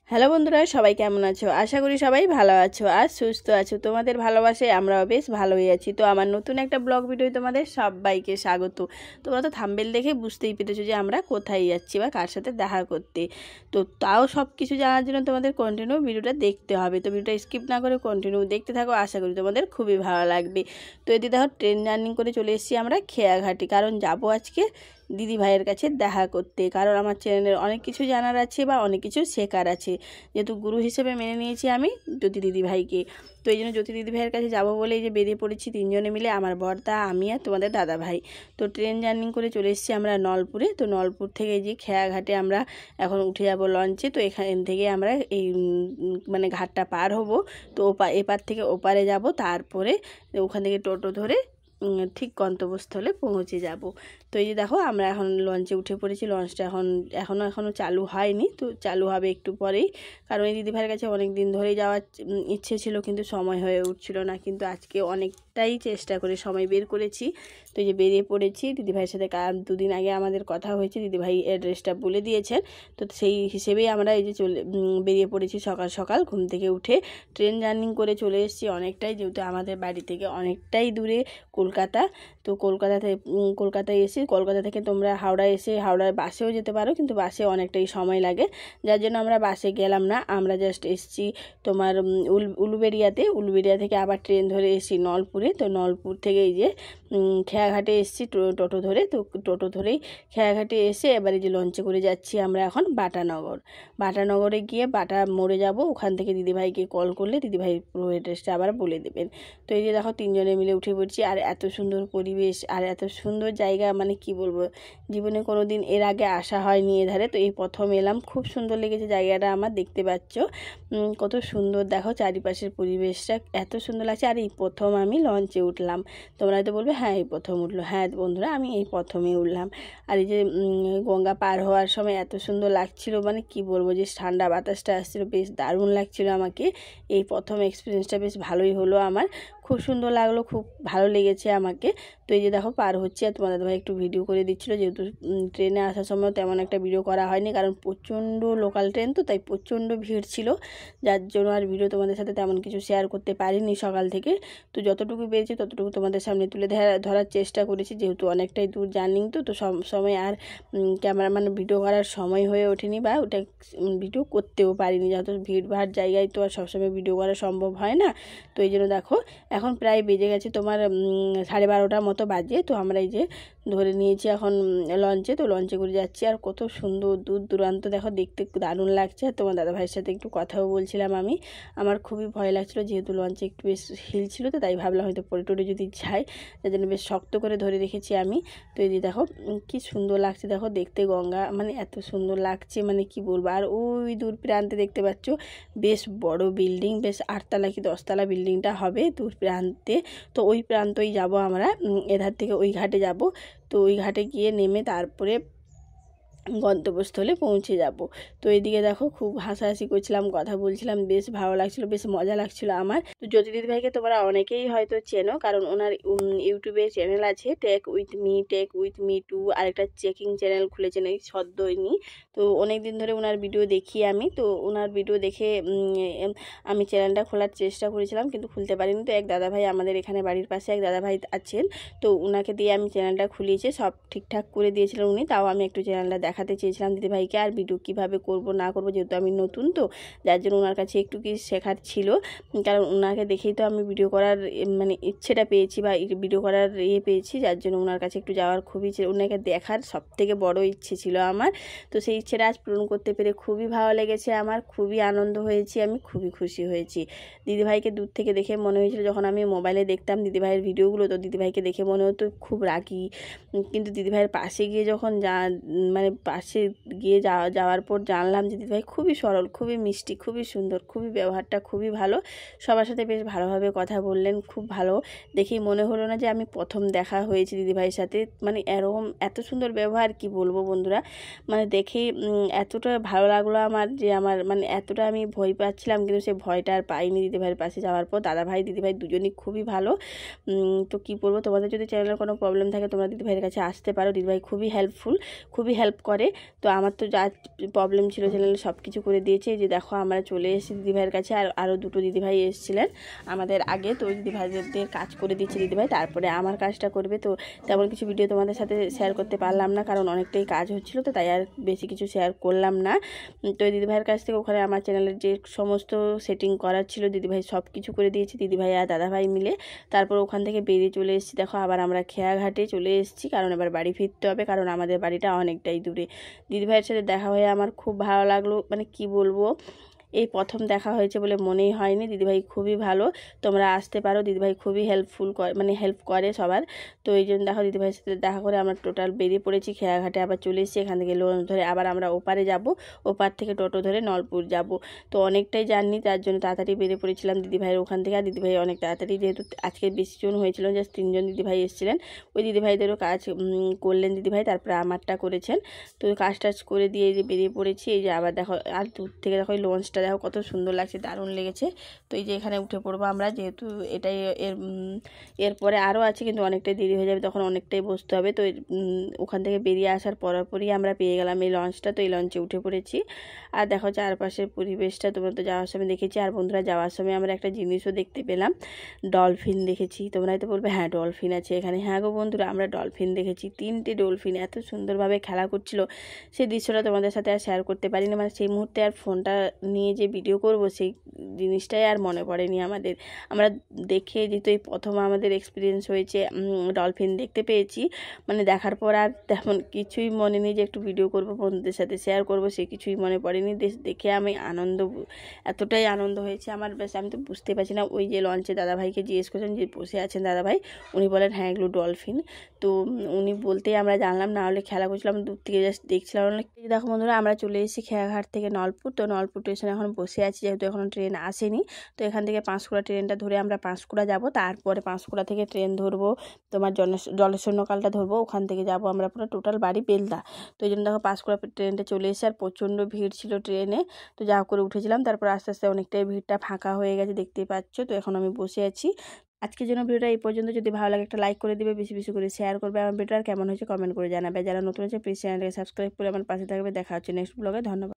Hello বন্ধুরা, সবাই কেমন আছো? আশা করি সবাই ভালো আছো আর সুস্থ আছো। তোমাদের ভালোবাসায় আমরাও বেশ ভালোই আছি। তো আমার নতুন একটা ব্লগ ভিডিও তোমাদের সবাইকে স্বাগত। তোমরা তো থাম্বনেল দেখে বুঝতেই পেরেছো যে আমরা কোথায় যাচ্ছি বা কার সাথে দেখা করতে। তো তাও সব কিছু জানার জন্য তোমাদের কন্টিনিউ ভিডিওটা দেখতে হবে। তো ভিডিওটা স্কিপ না করে কন্টিনিউ দেখতে থাকো, আশা করি তোমাদের খুবই ভালো লাগবে। তো এদিকে দেখো ট্রেন জার্নি করে চলে এসেছি আমরা খেয়াঘাটি, কারণ যাবো আজকে দিদি ভাইয়ের কাছে দেখা করতে। কারণ আমার চ্যানেলের অনেক কিছু জানার আছে বা অনেক কিছু শেখার আছে, যেহেতু গুরু হিসেবে মেনে নিয়েছি আমি জ্যোতি দিদি ভাইকে। তো এই জন্য জ্যোতি দিদি ভাইয়ের কাছে যাবো বলে এই যে বেরিয়ে পড়েছি তিনজনে মিলে, আমার বর্দা, আমি আর তোমাদের দাদা ভাই। তো ট্রেন জার্নি করে চলে এসেছি আমরা নলপুরে। তো নলপুর থেকে এই যে খেয়াঘাটে আমরা এখন উঠে যাব লঞ্চে। তো এখান থেকে আমরা এই মানে ঘাটটা পার হব। তো এপার থেকে ওপারে যাব, তারপরে ওখান থেকে টোটো ধরে ঠিক গন্তব্যস্থলে পৌঁছে যাব। তো এই যে দেখো আমরা এখন লঞ্চে উঠে পড়েছি। লঞ্চটা এখনও চালু হয়নি, তো চালু হবে একটু পরেই। কারণ এই দিদিভাইয়ের কাছে অনেক দিন ধরেই যাওয়ার ইচ্ছে ছিল, কিন্তু সময় হয়ে উঠছিল না। কিন্তু আজকে অনেকটাই চেষ্টা করে সময় বের করেছি। তো এই যে বেরিয়ে পড়েছি দিদিভাইয়ের সাথে। দুদিন আগে আমাদের কথা হয়েছে, দিদিভাই অ্যাড্রেসটা বলে দিয়েছেন। তো সেই হিসেবেই আমরা এই যে বেরিয়ে পড়েছি সকাল সকাল ঘুম থেকে উঠে। ট্রেন জার্নি করে চলে এসেছি অনেকটাই, যেহেতু আমাদের বাড়ি থেকে অনেকটাই দূরে কলকাতা। তো কলকাতায় এসে কলকাতা থেকে তোমরা হাওড়ার বাসেও যেতে পারো, কিন্তু বাসে অনেকটাই সময় লাগে, যার জন্য আমরা বাসে গেলাম না। আমরা জাস্ট এসেছি তোমার উলুবেড়িয়া থেকে আবার ট্রেন ধরে এসেছি নলপুরে। তো নলপুর থেকে এই যে খেয়াঘাটে এসেছি টোটো ধরে। তো টোটো ধরেই খেয়াঘাটে এসে এবারে যে লঞ্চে করে যাচ্ছি আমরা এখন বাটানগরে গিয়ে বাটা মোড়ে যাব। ওখান থেকে দিদিভাইকে কল করলে দিদিভাই পুরো অ্যাড্রেসটা আবার বলে দেবেন। তো এই যে দেখো তিনজনে মিলে উঠে পড়ছি। আর এত সুন্দর পরিবেশ আর এত সুন্দর জায়গা, মানে কি বলবো, জীবনে কোনো দিন এর আগে আসা হয়নি এধারে। তো এই প্রথম এলাম, খুব সুন্দর লেগেছে জায়গাটা আমার। দেখতে পাচ্ছ কত সুন্দর, দেখো চারিপাশের পরিবেশটা এত সুন্দর লাগছে। আর এই প্রথম আমি লঞ্চে উঠলাম। তোমরা হয়তো বলবে হ্যাঁ এই প্রথম উঠলো। হ্যাঁ বন্ধুরা, আমি এই প্রথমেই উঠলাম। আর এই যে গঙ্গা পার হওয়ার সময় এত সুন্দর লাগছিল, মানে কি বলবো, যে ঠান্ডা বাতাসটা আসছিল, বেশ দারুণ লাগছিল আমাকে। এই প্রথম এক্সপিরিয়েন্সটা বেশ ভালোই হলো আমার, খুব সুন্দর লাগলো, খুব ভালো লেগেছে আমাকে। তো এই যে দেখো পার হচ্ছে, আর তোমার দাদাভাই একটু ভিডিও করে দিচ্ছিলো, যেহেতু ট্রেনে আসার সময় তেমন একটা ভিডিও করা হয়নি, কারণ প্রচণ্ড লোকাল ট্রেন, তো তাই প্রচণ্ড ভিড় ছিল, যার জন্য আর ভিডিও তোমাদের সাথে তেমন কিছু শেয়ার করতে পারিনি সকাল থেকে। তো যতটুকু পেরেছি ততটুকু তোমাদের সামনে তুলে ধরার চেষ্টা করেছি, যেহেতু অনেকটাই দূর জার্নি। তো সব সময় আর ক্যামেরাম্যান ভিডিও করার সময় হয়ে ওঠেনি, বা ওটা ভিডিও করতেও পারিনি, যত ভিড়ভাড় জায়গায় তো আর সবসময় ভিডিও করা সম্ভব হয় না। তো এই জন্য দেখো এখন প্রায় বেজে গেছে তোমার 12:30 মতো বাজে। তো আমরা এই যে ধরে নিয়েছি এখন লঞ্চে। তো লঞ্চে করে যাচ্ছি, আর কত সুন্দর দূর দূরান্ত দেখো, দেখতে দারুণ লাগছে। আর তোমার দাদাভাইয়ের সাথে একটু কথাও বলছিলাম আমি। আমার খুবই ভয় লাগছিলো, যেহেতু লঞ্চে একটু বেশ হিল ছিল, তো তাই ভাবলাম হয়তো পড়ে টরে যদি যাই, তার জন্য বেশ শক্ত করে ধরে রেখেছি আমি। তো এই যে দেখো কি সুন্দর লাগছে, দেখো দেখতে গঙ্গা, মানে এত সুন্দর লাগছে, মানে কি বলবো। আর ওই দূর প্রান্তে দেখতে পাচ্ছ বেশ বড় বিল্ডিং, বেশ 8তলা কি 10তলা বিল্ডিংটা হবে দূর প্রান্তে। তো ওই প্রান্তই যাব আমরা, এধার থেকে ওই ঘাটে যাব। তো ওই ঘাটে গিয়ে নেমে তারপরে গন্তব্যস্থলে পৌঁছে যাব। তো এদিকে দেখো খুব হাসাহাসি করছিলাম, কথা বলছিলাম, বেশ ভালো লাগছিলো, বেশ মজা লাগছিলো আমার। তো জ্যোতি দিদি ভাইকে তোমরা অনেকেই হয়তো চেনো, কারণ ওনার ইউটিউবে চ্যানেল আছে টেক উইথ মি 2, আরেকটা চেকিং চ্যানেল খুলেছেন এই সদ্যইনি। তো অনেক দিন ধরে ওনার ভিডিও দেখি আমি। তো ওনার ভিডিও দেখে আমি চ্যানেলটা খোলার চেষ্টা করেছিলাম, কিন্তু খুলতে পারিনি। তো এক দাদাভাই, আমাদের এখানে বাড়ির পাশে এক দাদাভাই আছেন, তো ওনাকে দিয়ে আমি চ্যানেলটা খুলিয়েছি, সব ঠিকঠাক করে দিয়েছিলেন উনি। তাও আমি একটু চ্যানেলটা দেখাতে চেয়েছিলাম দিদিভাইকে, আর ভিডিও কীভাবে করব না করব, যেহেতু আমি নতুন, তো যার জন্য ওনার কাছে একটু কি শেখার ছিল। কারণ ওনাকে দেখেই তো আমি ভিডিও করার মানে ইচ্ছেটা পেয়েছি, বা ভিডিও করার পেয়েছি, যার জন্য ওনার কাছে একটু যাওয়ার খুবই, ওনাকে দেখার সবথেকে বড় ইচ্ছে ছিল আমার। তো সেই ইচ্ছেটা আজ পূরণ করতে পেরে খুবই ভালো লেগেছে আমার, খুবই আনন্দ হয়েছি, আমি খুবই খুশি হয়েছি। দিদিভাইকে দূর থেকে দেখে মনে হয়েছিল, যখন আমি মোবাইলে দেখতাম দিদিভাইয়ের ভিডিওগুলো, তো দিদিভাইকে দেখে মনে হতো খুব রাগী, কিন্তু দিদিভাইয়ের পাশে গিয়ে যখন মানে পাশে গিয়ে যাওয়ার পর জানলাম যে দিদিভাই খুবই সরল, খুবই মিষ্টি, খুবই সুন্দর, খুবই ব্যবহারটা খুবই ভালো, সবার সাথে বেশ ভালোভাবে কথা বললেন, খুব ভালো। দেখেই মনে হলো না যে আমি প্রথম দেখা হয়েছে দিদিভাইয়ের সাথে, মানে এরকম এত সুন্দর ব্যবহার, কি বলবো বন্ধুরা, মানে দেখেই এতটা ভালো লাগলো আমার, যে আমার মানে এতটা আমি ভয় পাচ্ছিলাম, কিন্তু সে ভয়টা আর পাইনি দিদিভাইয়ের পাশে যাওয়ার পর। দাদাভাই দিদিভাই দুজনই খুবই ভালো। তো কি বলবো, তোমাদের যদি চ্যানেলের কোনো প্রবলেম থাকে তোমরা দিদিভাইয়ের কাছে আসতে পারো, দিদিভাই খুবই হেল্পফুল, খুবই হেল্প করে করে। তো আমার তো যা প্রবলেম ছিল চ্যানেলে সব কিছু করে দিয়েছে। এই যে দেখো আমরা চলে এসেছি দিদিভাইয়ের কাছে, আর আরও দুটো দিদিভাই এসেছিলেন আমাদের আগে। তো ওই দিদিভাইদের কাজ করে দিচ্ছে দিদিভাই, তারপরে আমার কাজটা করবে। তো তেমন কিছু ভিডিও তোমাদের সাথে শেয়ার করতে পারলাম না, কারণ অনেকটাই কাজ হচ্ছিলো, তো তাই আর বেশি কিছু শেয়ার করলাম না। তো এই দিদিভাইয়ের কাছ থেকে ওখানে আমার চ্যানেলের যে সমস্ত সেটিং করার ছিল দিদিভাই সব কিছু করে দিয়েছি, দিদিভাই আর দাদাভাই মিলে। তারপর ওখান থেকে বেরিয়ে চলে এসেছি। দেখো আবার আমরা খেয়াঘাটে চলে এসেছি, কারণ এবার বাড়ি ফিরতে হবে, কারণ আমাদের বাড়িটা অনেকটাই দূরে। দিদিভাইয়ের সাথে দেখা হয়ে আমার খুব ভালো লাগলো, মানে কি বলবো, এই প্রথম দেখা হয়েছে বলে মনেই হয়নি। দিদিভাই খুবই ভালো, তোমরা আসতে পারো। দিদিভাই খুবই হেল্পফুল করে, মানে হেল্প করে সবার। তো এই জন্য দেখো দিদিভাইয়ের সাথে দেখা করে আমরা টোটাল বেরিয়ে পড়েছি খেয়াঘাটে। আবার চলে এসেছি, এখান থেকে লঞ্চ ধরে আবার আমরা ওপারে যাব, ওপার থেকে টোটো ধরে নলপুর যাব। তো অনেকটাই জার্নি, তার জন্য তাড়াতাড়ি বেরিয়ে পড়েছিলাম দিদিভাইয়ের ওখান থেকে। আর দিদিভাই অনেক তাড়াতাড়ি, যেহেতু আজকে বেশি জন হয়েছিল, জাস্ট 3 জন দিদিভাই এসেছিলেন, ওই দিদিভাইদেরও কাজ করলেন দিদিভাই, তারপরে আমারটা করেছেন। তো কাজ টাজ করে দিয়ে এই যে বেরিয়ে পড়েছি। এই যে আবার দেখো, আর দূর থেকে দেখো এই লঞ্চটা দেখো কত সুন্দর লাগছে, দারুণ লেগেছে। তো এই যে এখানে উঠে পড়বো আমরা, যেহেতু এটাই এরপরে আরও আছে, কিন্তু অনেকটাই দেরি হয়ে যাবে, তখন অনেকটাই বসতে হবে। তো ওখান থেকে বেরিয়ে আসার পরপরই আমরা পেয়ে গেলাম এই লঞ্চটা। তো এই লঞ্চে উঠে পড়েছি। আর দেখো চারপাশের পরিবেশটা তোমরা তো যাওয়ার সময় দেখেছি। আর বন্ধুরা, যাওয়ার সময় আমরা একটা জিনিসও দেখতে পেলাম, ডলফিন দেখেছি। তোমরা হয়তো বলবে হ্যাঁ ডলফিন আছে এখানে। হ্যাঁ গো বন্ধুরা, আমরা ডলফিন দেখেছি, 3টে ডলফিন এত সুন্দরভাবে খেলা করছিল। সেই দৃশ্যটা তোমাদের সাথে আর শেয়ার করতে পারিনি, মানে সেই মুহূর্তে আর ফোনটা নিয়ে যে ভিডিও করব সেই জিনিসটাই আর মনে পড়েনি আমাদের। আমরা দেখে যেহেতু এই প্রথম আমাদের এক্সপিরিয়েন্স হয়েছে, ডলফিন দেখতে পেয়েছি, মানে দেখার পর আর তেমন কিছুই মনে নেই যে একটু ভিডিও করব বন্ধুদের সাথে শেয়ার করব, সে কিছুই মনে পড়েনি। দেখে আমি এতটাই আনন্দ হয়েছে আমার, বেশ আমি তো বুঝতে পারছি না। ওই যে লঞ্চে দাদাভাইকে জিজ্ঞেস করছেন যে বসে আছেন দাদাভাই, উনি বলেন হ্যাঁ এগুলো ডলফিন। তো উনি বলতেই আমরা জানলাম, না হলে খেলা করছিলাম দূর থেকে জাস্ট দেখছিলাম। দেখো বন্ধুরা, আমরা চলে এসেছি খেয়াঘাট থেকে নলপুর। তো নলপুর স্টেশনে এখন বসে আছি, যেহেতু এখনও ট্রেন আসেনি। তো এখান থেকে পাঁশকুড়া ট্রেনটা ধরে আমরা পাঁশকুড়া যাব, তারপরে পাঁশকুড়া থেকে ট্রেন ধরবো তোমার জলেশ্বরনকালটা ধরবো, ওখান থেকে যাব আমরা পুরো টোটাল বাড়ি বেলদা। তো এই জন্য দেখো পাঁশকুড়া ট্রেনটা চলে এসে, আর প্রচণ্ড ভিড় ছিল ট্রেনে। তো যা করে উঠেছিলাম, তারপর আস্তে আস্তে অনেকটাই ভিড়টা ফাঁকা হয়ে গেছে, দেখতেই পাচ্ছ। তো এখন আমি বসে আছি। আজকের জন্য ভিডিওটা এই পর্যন্ত। যদি ভালো লাগে একটা লাইক করে দিবে, বেশি বেশি করে শেয়ার করবে। আমার ভিডিওটা কেমন হয়েছে কমেন্ট করে জানাবে। যারা নতুন আছে প্লিজ চ্যানেলটাকে সাবস্ক্রাইব করে আমার পাশে থাকবে। দেখা হচ্ছে নেক্সট ব্লগে। ধন্যবাদ।